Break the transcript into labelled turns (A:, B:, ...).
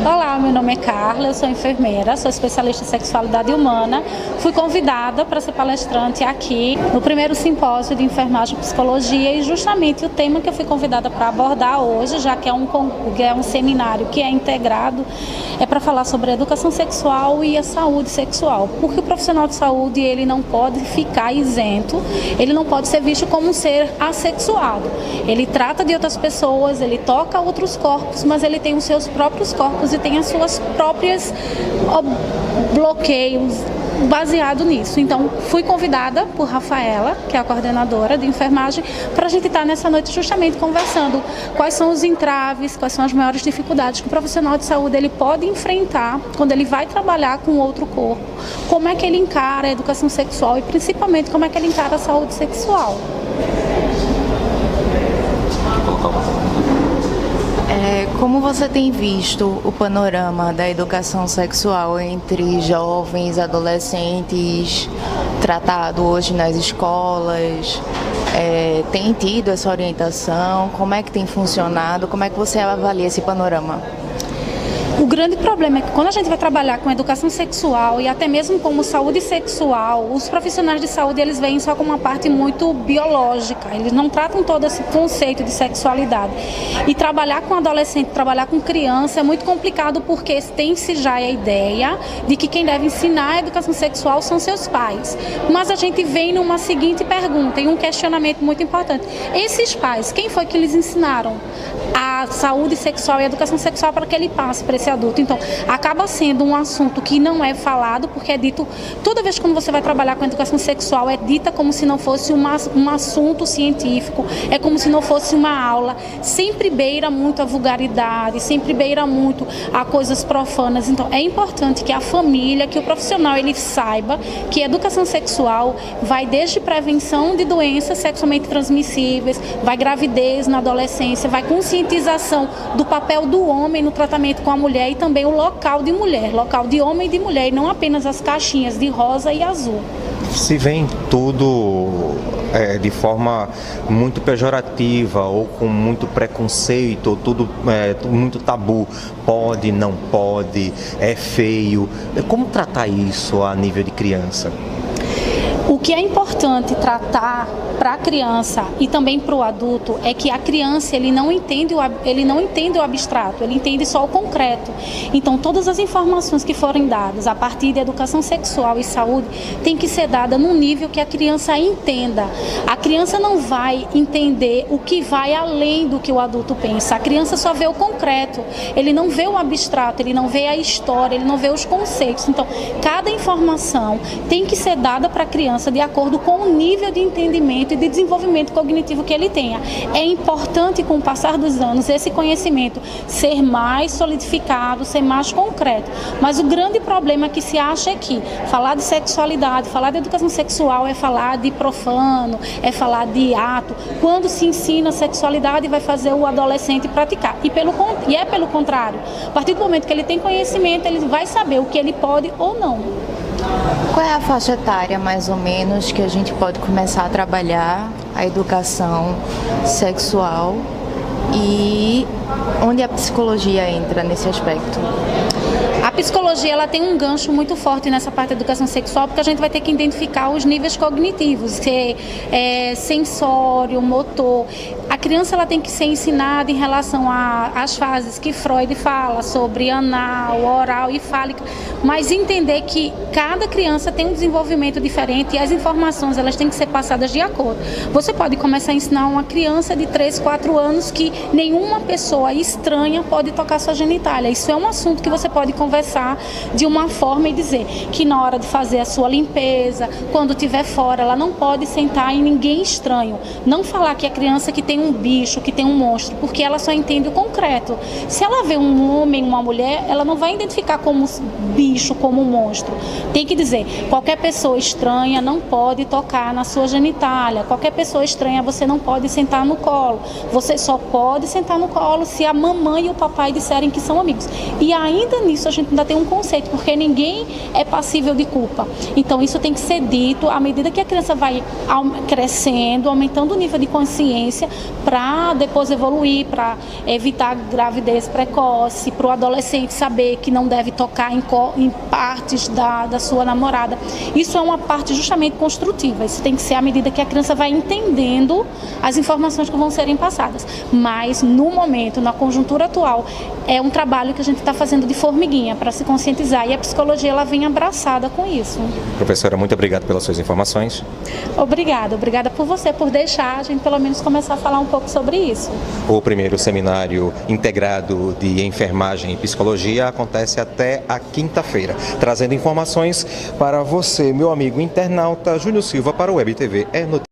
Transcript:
A: Olá, meu nome é Carla, eu sou enfermeira, sou especialista em sexualidade humana. Fui convidada para ser palestrante aqui no primeiro simpósio de enfermagem e psicologia e justamente o tema que eu fui convidada para abordar hoje, já que é um seminário que é integrado, é para falar sobre a educação sexual e a saúde sexual. Porque o profissional de saúde ele não pode ficar isento, ele não pode ser visto como um ser assexuado. Ele trata de outras pessoas, ele toca outros corpos, mas ele tem os seus próprios corpos e tem as suas próprias bloqueios baseado nisso. Então, fui convidada por Rafaela, que é a coordenadora de enfermagem, para a gente estar nessa noite justamente conversando quais são os entraves, quais são as maiores dificuldades que o profissional de saúde ele pode enfrentar quando ele vai trabalhar com outro corpo, como é que ele encara a educação sexual e principalmente como é que ele encara a saúde sexual.
B: Como você tem visto o panorama da educação sexual entre jovens, adolescentes, tratado hoje nas escolas? Tem tido essa orientação? Como é que tem funcionado? Como é que você avalia esse panorama?
A: O grande problema é que quando a gente vai trabalhar com educação sexual e até mesmo como saúde sexual, os profissionais de saúde eles veem só como uma parte muito biológica, eles não tratam todo esse conceito de sexualidade. E trabalhar com adolescente, trabalhar com criança é muito complicado porque tem-se já a ideia de que quem deve ensinar a educação sexual são seus pais. Mas a gente vem numa seguinte pergunta e um questionamento muito importante. Esses pais, quem foi que lhes ensinaram a saúde sexual e a educação sexual para que ele passe para esse adulto? Então, acaba sendo um assunto que não é falado, porque é dito, toda vez que você vai trabalhar com educação sexual, é dita como se não fosse um assunto científico, é como se não fosse uma aula, sempre beira muito a vulgaridade, sempre beira muito a coisas profanas. Então, é importante que a família, que o profissional, ele saiba que a educação sexual vai desde prevenção de doenças sexualmente transmissíveis, vai gravidez na adolescência, vai conscientização do papel do homem no tratamento com a mulher e também o local de mulher, local de homem e de mulher, e não apenas as caixinhas de rosa e azul.
C: Se vem tudo de forma muito pejorativa ou com muito preconceito, ou tudo muito tabu, pode, não pode, é feio. Como tratar isso a nível de criança?
A: O que é importante tratar para a criança e também para o adulto é que a criança ele não entende o abstrato, ele entende só o concreto. Então todas as informações que forem dadas a partir de educação sexual e saúde tem que ser dada num nível que a criança entenda. A criança não vai entender o que vai além do que o adulto pensa. A criança só vê o concreto, ele não vê o abstrato, ele não vê a história, ele não vê os conceitos. Então cada informação tem que ser dada para a criança de acordo com o nível de entendimento e de desenvolvimento cognitivo que ele tenha. É importante, com o passar dos anos, esse conhecimento ser mais solidificado, ser mais concreto. Mas o grande problema que se acha é que falar de sexualidade, falar de educação sexual é falar de profano, é falar de ato. Quando se ensina sexualidade, vai fazer o adolescente praticar. E é pelo contrário. A partir do momento que ele tem conhecimento, ele vai saber o que ele pode ou não.
B: Qual é a faixa etária, mais ou menos, que a gente pode começar a trabalhar a educação sexual e onde a psicologia entra nesse aspecto?
A: A psicologia ela tem um gancho muito forte nessa parte da educação sexual, porque a gente vai ter que identificar os níveis cognitivos, que é sensório, motor. A criança ela tem que ser ensinada em relação às fases que Freud fala sobre anal, oral e fálica, mas entender que cada criança tem um desenvolvimento diferente e as informações elas têm que ser passadas de acordo. Você pode começar a ensinar uma criança de 3, 4 anos que nenhuma pessoa estranha pode tocar sua genitália. Isso é um assunto que você pode conversar de uma forma e dizer que na hora de fazer a sua limpeza, quando estiver fora, ela não pode sentar em ninguém estranho. Não falar que a criança que tem um bicho, que tem um monstro, porque ela só entende o concreto. Se ela vê um homem, uma mulher, ela não vai identificar como bicho, como monstro. Tem que dizer, qualquer pessoa estranha não pode tocar na sua genitália, qualquer pessoa estranha você não pode sentar no colo. Você só pode sentar no colo se a mamãe e o papai disserem que são amigos. E ainda nisso a gente ainda tem um conceito, porque ninguém é passível de culpa. Então isso tem que ser dito à medida que a criança vai crescendo, aumentando o nível de consciência, para depois evoluir, para evitar gravidez precoce, para o adolescente saber que não deve tocar em partes da sua namorada. Isso é uma parte justamente construtiva. Isso tem que ser à medida que a criança vai entendendo as informações que vão serem passadas. Mas no momento, na conjuntura atual, é um trabalho que a gente está fazendo de formiguinha para se conscientizar, e a psicologia ela vem abraçada com isso.
C: Professora, muito obrigado pelas suas informações.
A: Obrigada por você, por deixar a gente pelo menos começar a falar um pouco sobre isso.
C: O primeiro seminário integrado de enfermagem e psicologia acontece até a quinta-feira, trazendo informações para você, meu amigo internauta. Júnior Silva para o Web TV é Notícia.